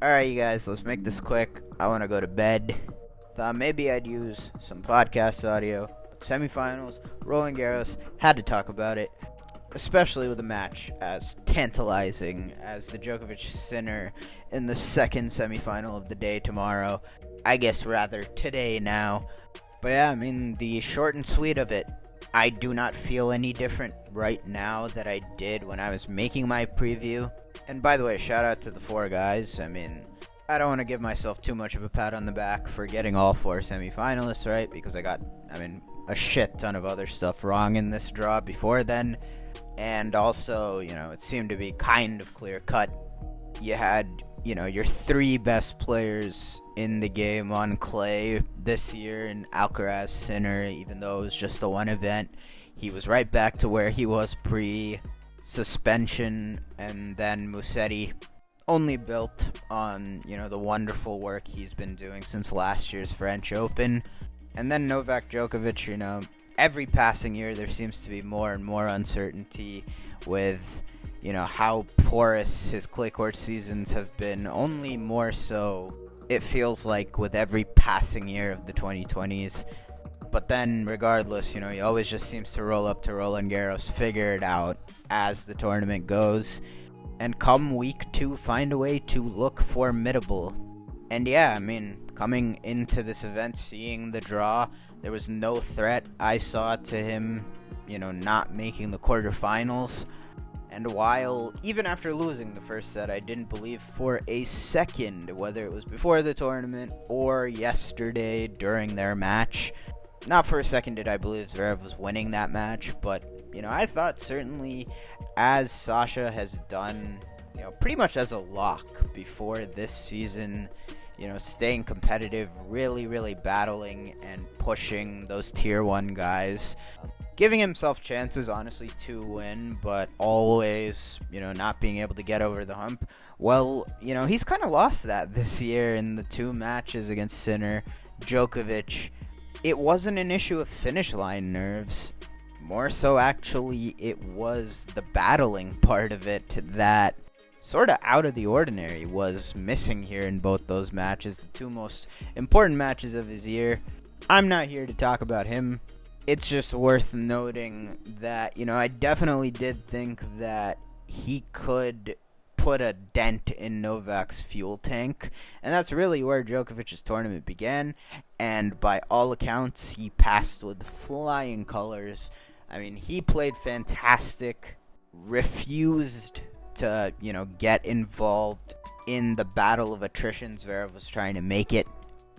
Alright, you guys, let's make this quick. I want to go to bed. Thought maybe I'd use some podcast audio. But semifinals, Roland Garros, had to talk about it. Especially with a match as tantalizing as the Djokovic Sinner in the second semifinal of the day tomorrow. I guess rather today now. But yeah, I mean, the short and sweet of it. I do not feel any different right now that I did when I was making my preview. And by the way, shout out to the four guys. I mean, I don't want to give myself too much of a pat on the back for getting all four semifinalists right, because I got, a shit ton of other stuff wrong in this draw before then. And also, it seemed to be kind of clear cut. You had, your three best players in the game on clay this year, and Alcaraz, Sinner, even though it was just the one event, he was right back to where he was pre-suspension. And then Musetti, only built on, the wonderful work he's been doing since last year's French Open. And then Novak, Djokovic, every passing year there seems to be more and more uncertainty with, how porous his clay court seasons have been. Only more so, it feels like, with every passing year of the 2020s. But then, regardless, he always just seems to roll up to Roland Garros, figure it out as the tournament goes, and come week 2, find a way to look formidable. And yeah, coming into this event, seeing the draw, there was no threat I saw to him, not making the quarterfinals. And while, even after losing the first set, I didn't believe for a second, whether it was before the tournament or yesterday during their match, not for a second did I believe Zverev was winning that match, but, I thought certainly, as Sasha has done, pretty much as a lock before this season, staying competitive, really, really battling and pushing those tier 1 guys, giving himself chances, honestly, to win, but always, not being able to get over the hump. Well, he's kind of lost that this year in the 2 matches against Sinner, Djokovic. It wasn't an issue of finish line nerves. More so, actually, it was the battling part of it that sort of out of the ordinary was missing here in both those matches, the 2 most important matches of his year. I'm not here to talk about him. It's just worth noting that, I definitely did think that he could put a dent in Novak's fuel tank, and that's really where Djokovic's tournament began, and by all accounts, he passed with flying colors. He played fantastic, refused to, get involved in the battle of attrition Zverev was trying to make it,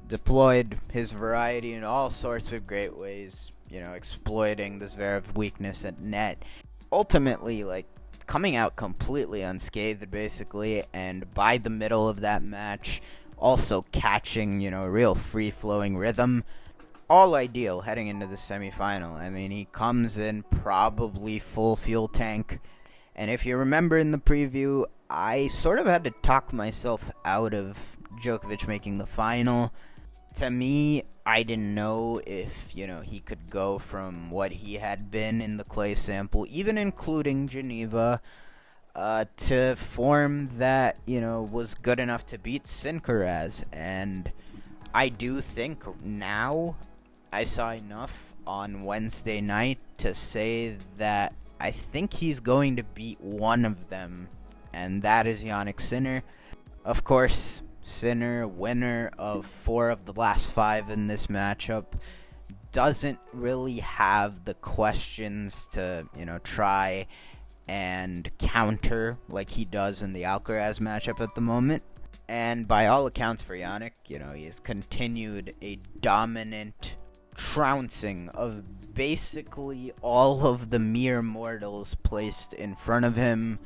deployed his variety in all sorts of great ways, exploiting the Zverev weakness at net, ultimately, coming out completely unscathed, basically, and by the middle of that match, also catching, a real free-flowing rhythm. All ideal heading into the semifinal. He comes in probably full fuel tank, and if you remember in the preview, I sort of had to talk myself out of Djokovic making the final. To me, I didn't know if, he could go from what he had been in the clay sample, even including Geneva, to form that, was good enough to beat Sinner. And I do think now I saw enough on Wednesday night to say that I think he's going to beat one of them, and that is Jannik Sinner. Of course, Sinner, winner of 4 of the last 5 in this matchup, doesn't really have the questions to, try and counter like he does in the Alcaraz matchup at the moment. And by all accounts for Jannik, he has continued a dominant trouncing of basically all of the mere mortals placed in front of him.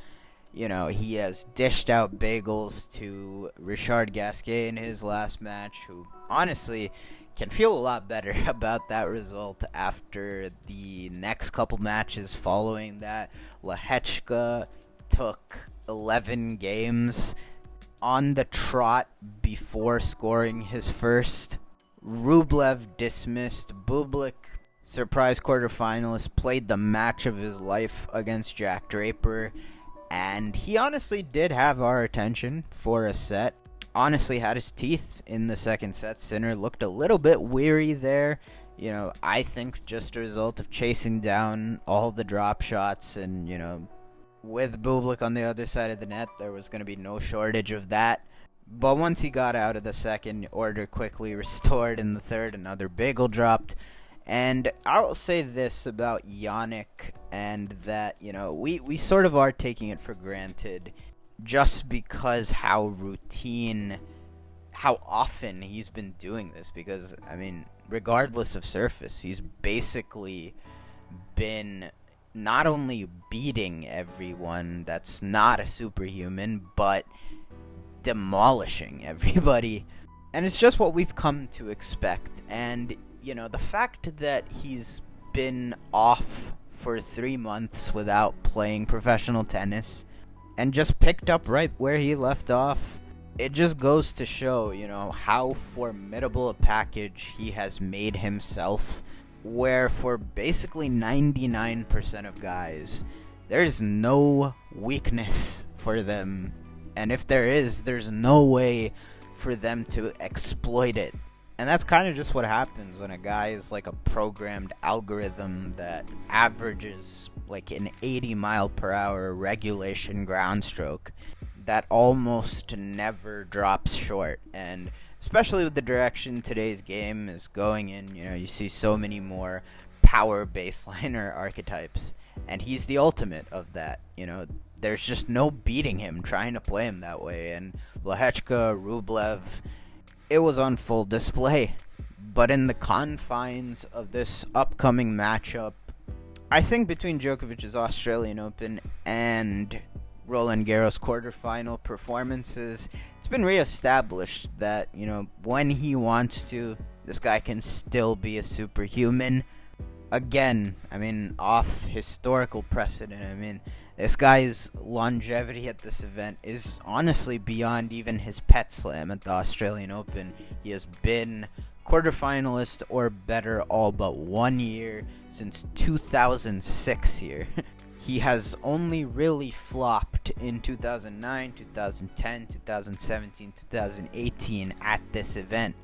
He has dished out bagels to Richard Gasquet in his last match, who honestly can feel a lot better about that result after the next couple matches following that. Lehechka took 11 games on the trot before scoring his first. Rublev dismissed. Bublik, surprise quarterfinalist, played the match of his life against Jack Draper, and he honestly did have our attention for a set. honestly had his teeth in the second set. Sinner looked a little bit weary there. I think just a result of chasing down all the drop shots and, with Bublik on the other side of the net, there was going to be no shortage of that. But once he got out of the second, order quickly restored in the third, another bagel dropped. And I'll say this about Jannik, and that, we sort of are taking it for granted just because how often he's been doing this. Because, regardless of surface, he's basically been not only beating everyone that's not a superhuman, but demolishing everybody. And it's just what we've come to expect. And, the fact that he's been off for 3 months without playing professional tennis and just picked up right where he left off, it just goes to show, how formidable a package he has made himself, where for basically 99% of guys, there's no weakness for them. And if there is, there's no way for them to exploit it. And that's kind of just what happens when a guy is like a programmed algorithm that averages like an 80 mile per hour regulation ground stroke that almost never drops short. And especially with the direction today's game is going in, you see so many more power baseliner archetypes. And he's the ultimate of that, There's just no beating him trying to play him that way. And Lehechka, Rublev, it was on full display. But in the confines of this upcoming matchup, I think between Djokovic's Australian Open and Roland Garros quarterfinal performances, it's been reestablished that, when he wants to, this guy can still be a superhuman. Again, off historical precedent, this guy's longevity at this event is honestly beyond even his pet slam at the Australian Open. He has been quarterfinalist or better all but 1 year since 2006 here. He has only really flopped in 2009, 2010, 2017, 2018 at this event.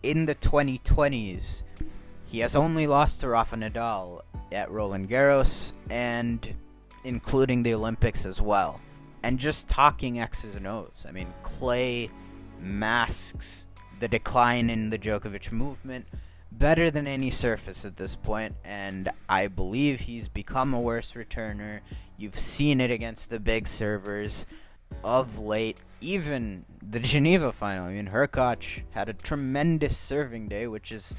In the 2020s, he has only lost to Rafa Nadal at Roland Garros, and including the Olympics as well. And just talking X's and O's, clay masks the decline in the Djokovic movement better than any surface at this point, and I believe he's become a worse returner. You've seen it against the big servers of late. Even the Geneva final, Hurkacz had a tremendous serving day, which is,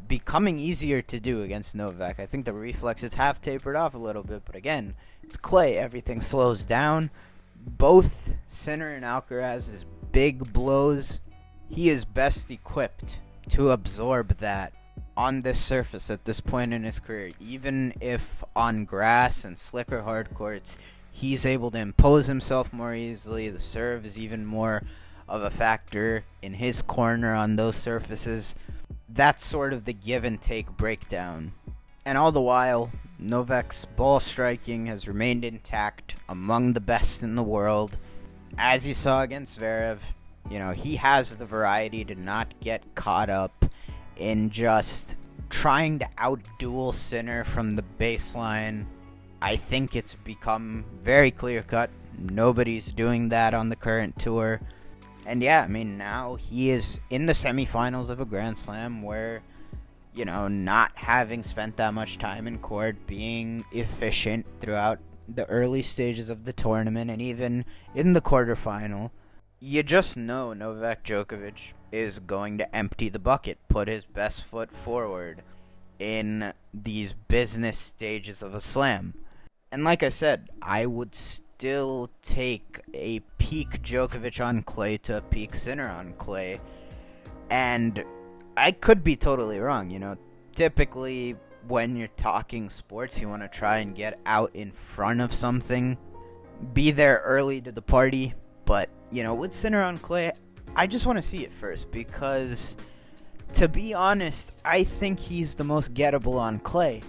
becoming easier to do against Novak. I think the reflexes have tapered off a little bit, but again, it's clay. Everything slows down. Both Sinner and Alcaraz's big blows, he is best equipped to absorb that on this surface at this point in his career. Even if on grass and slicker hard courts, he's able to impose himself more easily. The serve is even more of a factor in his corner on those surfaces. That's sort of the give and take breakdown. And all the while, Novak's ball striking has remained intact, among the best in the world. As you saw against Zverev, he has the variety to not get caught up in just trying to outduel Sinner from the baseline. I think it's become very clear-cut. Nobody's doing that on the current tour. And yeah, now he is in the semifinals of a Grand Slam where, not having spent that much time in court, being efficient throughout the early stages of the tournament, and even in the quarterfinal, you just know Novak Djokovic is going to empty the bucket, put his best foot forward in these business stages of a slam. And like I said, I would still take a peak Djokovic on clay to a peak Sinner on clay. And I could be totally wrong, Typically, when you're talking sports, you want to try and get out in front of something. Be there early to the party. But, with Sinner on clay, I just want to see it first. Because, to be honest, I think he's the most gettable on clay.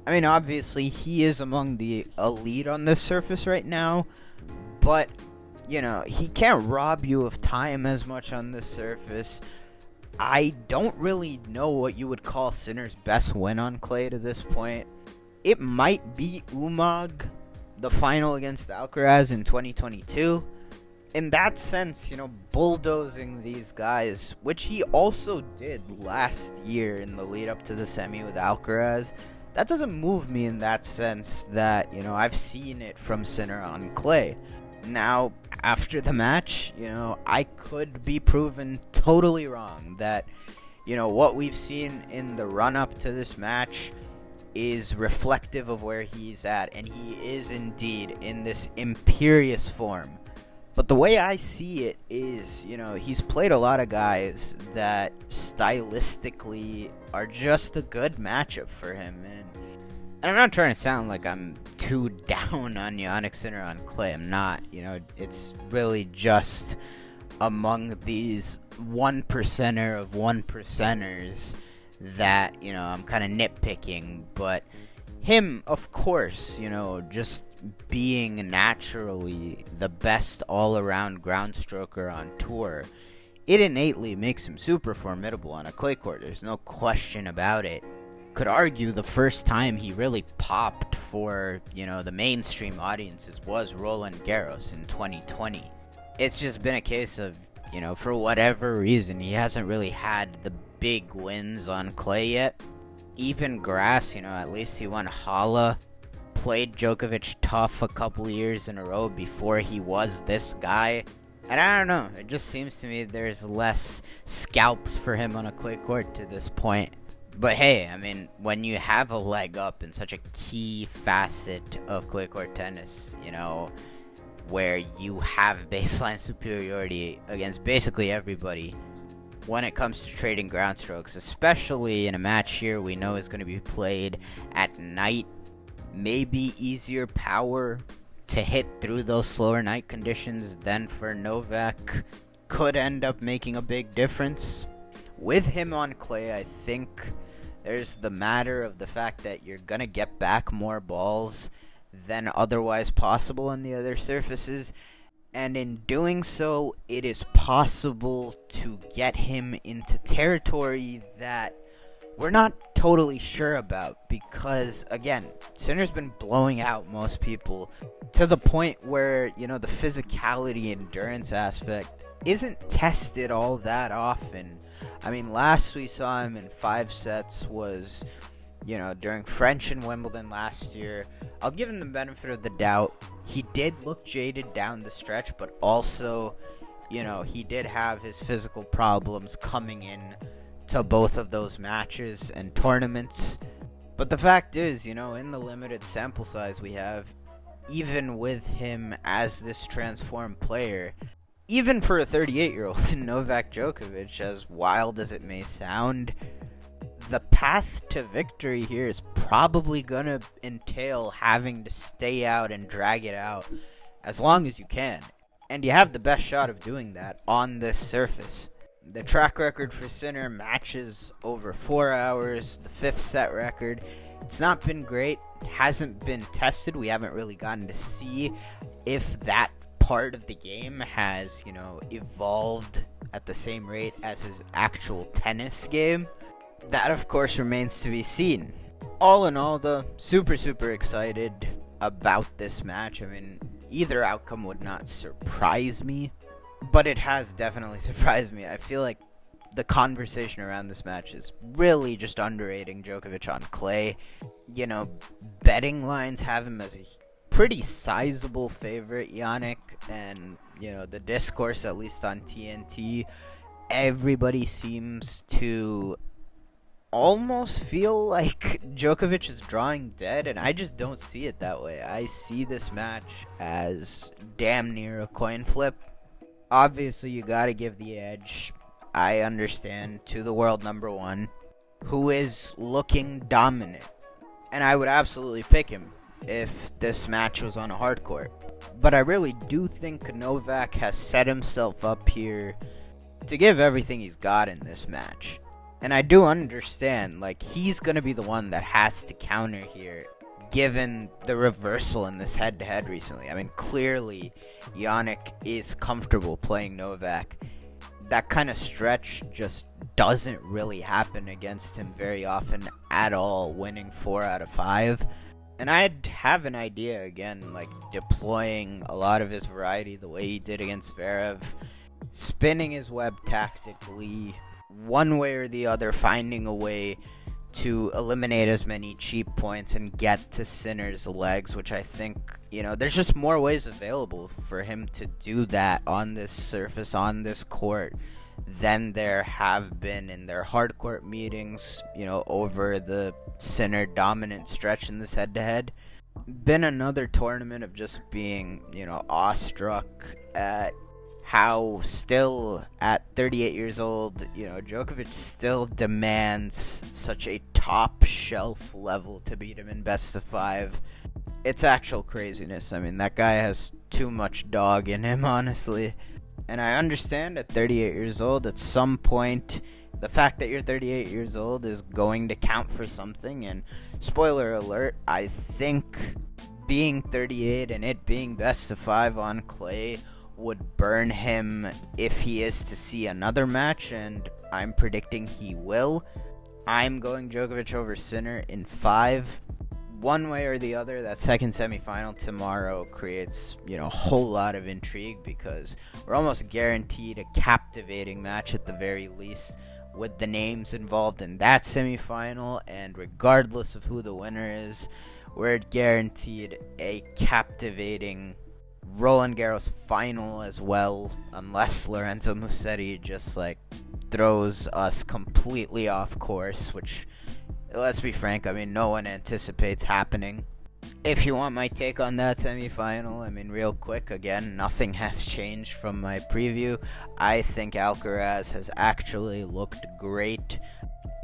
Obviously, he is among the elite on this surface right now, but he can't rob you of time as much on this surface. I don't really know what you would call Sinner's best win on clay to this point. It might be Umag, the final against Alcaraz in 2022. In that sense, bulldozing these guys, which he also did last year in the lead up to the semi with Alcaraz, that doesn't move me in that sense that, I've seen it from Sinner on clay. Now, after the match, I could be proven totally wrong that, what we've seen in the run-up to this match is reflective of where he's at, and he is indeed in this imperious form. But the way I see it is, he's played a lot of guys that stylistically are just a good matchup for him, and I'm not trying to sound like I'm too down on Jannik Sinner on clay. I'm not. It's really just among these 1%er of 1%ers that, I'm kind of nitpicking. But him, of course, just being naturally the best all-around ground stroker on tour, it innately makes him super formidable on a clay court. There's no question about it. Could argue the first time he really popped for, the mainstream audiences was Roland Garros in 2020. It's just been a case of, for whatever reason, he hasn't really had the big wins on clay yet. Even grass, at least he won Hala, played Djokovic tough a couple years in a row before he was this guy. And I don't know, it just seems to me there's less scalps for him on a clay court to this point. But hey, when you have a leg up in such a key facet of clay court tennis, where you have baseline superiority against basically everybody when it comes to trading ground strokes, especially in a match here we know is going to be played at night, maybe easier power to hit through those slower night conditions than for Novak could end up making a big difference. With him on clay, I think there's the matter of the fact that you're going to get back more balls than otherwise possible on the other surfaces. And in doing so, it is possible to get him into territory that we're not totally sure about. Because, again, Sinner's been blowing out most people to the point where, the physicality endurance aspect isn't tested all that often. Last we saw him in 5 sets was, during French and Wimbledon last year. I'll give him the benefit of the doubt. He did look jaded down the stretch, but also, he did have his physical problems coming in to both of those matches and tournaments. But the fact is, in the limited sample size we have, even with him as this transformed player, even for a 38-year-old Novak Djokovic, as wild as it may sound, the path to victory here is probably going to entail having to stay out and drag it out as long as you can. And you have the best shot of doing that on this surface. The track record for Sinner matches over 4 hours. The 5th set record, it's not been great. It hasn't been tested. We haven't really gotten to see if that part of the game has, evolved at the same rate as his actual tennis game. That, of course, remains to be seen. All in all, though, super excited about this match. Either outcome would not surprise me, but it has definitely surprised me. I feel like the conversation around this match is really just underrating Djokovic on clay. Betting lines have him as a pretty sizable favorite, Jannik, and, the discourse, at least on TNT, everybody seems to almost feel like Djokovic is drawing dead, and I just don't see it that way. I see this match as damn near a coin flip. Obviously, you gotta give the edge, I understand, to the world number one, who is looking dominant. And I would absolutely pick him if this match was on a hard court. But I really do think Novak has set himself up here to give everything he's got in this match. And I do understand, he's going to be the one that has to counter here, given the reversal in this head-to-head recently. I mean, clearly, Jannik is comfortable playing Novak. That kind of stretch just doesn't really happen against him very often at all, winning 4 out of 5. And I'd have an idea, again, like deploying a lot of his variety the way he did against Zverev, spinning his web tactically, one way or the other, finding a way to eliminate as many cheap points and get to Sinner's legs, which I think, there's just more ways available for him to do that on this surface, on this court, than there have been in their hard court meetings, over the Sinner dominant stretch in this head-to-head. Been another tournament of just being, awestruck at how still at 38 years old, Djokovic still demands such a top shelf level to beat him in best of 5. It's actual craziness. I mean, that guy has too much dog in him, honestly. And I understand at 38 years old, at some point, the fact that you're 38 years old is going to count for something. And spoiler alert, I think being 38 and it being best of 5 on clay would burn him if he is to see another match, and I'm predicting he will. I'm going Djokovic over Sinner in 5. One way or the other, that second semifinal tomorrow creates, a whole lot of intrigue, because we're almost guaranteed a captivating match at the very least with the names involved in that semifinal, and regardless of who the winner is, we're guaranteed a captivating Roland Garros final as well, unless Lorenzo Musetti just throws us completely off course, which, let's be frank, I mean, no one anticipates happening. If you want my take on that semifinal, I mean, real quick, again, nothing has changed from my preview. I think Alcaraz has actually looked great,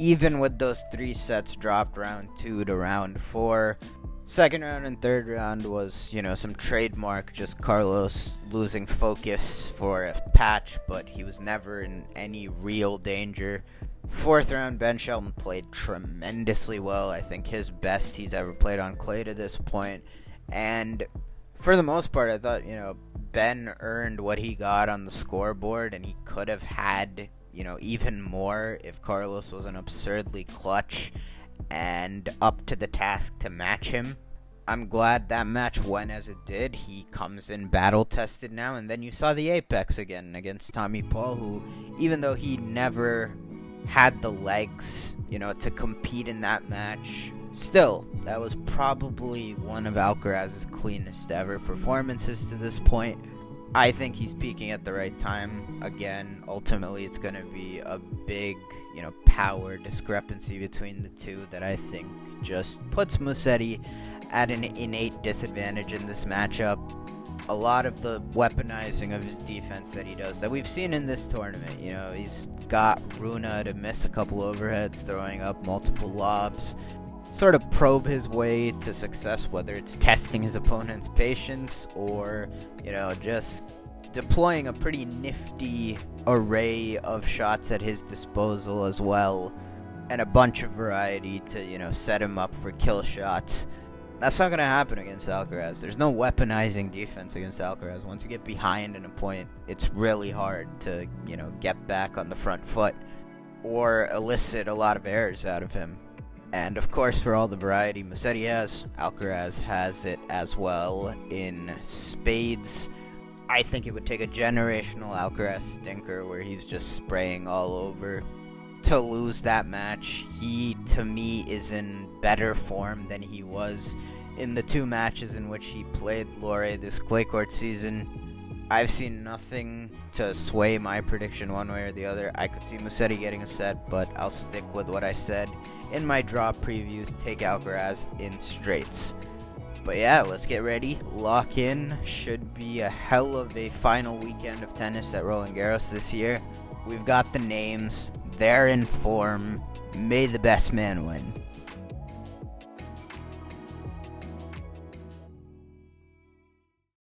even with those 3 sets dropped round 2 to round 4. Second round and third round was, some trademark, just Carlos losing focus for a patch, but he was never in any real danger. Fourth round, Ben Shelton played tremendously well. I think his best he's ever played on clay to this point. And for the most part, I thought, Ben earned what he got on the scoreboard, and he could have had, even more if Carlos wasn't absurdly clutch and up to the task to match him. I'm glad that match went as it did. He comes in battle tested now, and then you saw the apex again against Tommy Paul, who, even though he never had the legs, to compete in that match, still, that was probably one of Alcaraz's cleanest ever performances to this point. I think he's peaking at the right time. Again, ultimately, it's going to be a big, power discrepancy between the two that I think just puts Musetti at an innate disadvantage in this matchup. A lot of the weaponizing of his defense that he does, that we've seen in this tournament, he's got Runa to miss a couple overheads, throwing up multiple lobs, sort of probe his way to success, whether it's testing his opponent's patience or, just deploying a pretty nifty array of shots at his disposal as well, and a bunch of variety to, set him up for kill shots. That's not going to happen against Alcaraz. There's no weaponizing defense against Alcaraz. Once you get behind in a point, it's really hard to, get back on the front foot or elicit a lot of errors out of him. And of course, for all the variety Musetti has, Alcaraz has it as well in spades. I think it would take a generational Alcaraz stinker where he's just spraying all over to lose that match. He, to me, is in better form than he was in the 2 matches in which he played Lore this clay court season. I've seen nothing to sway my prediction one way or the other. I could see Musetti getting a set, but I'll stick with what I said in my draw previews. Take Alcaraz in straights. But yeah, let's get ready. Lock in. Should be a hell of a final weekend of tennis at Roland Garros this year. We've got the names. They're in form. May the best man win.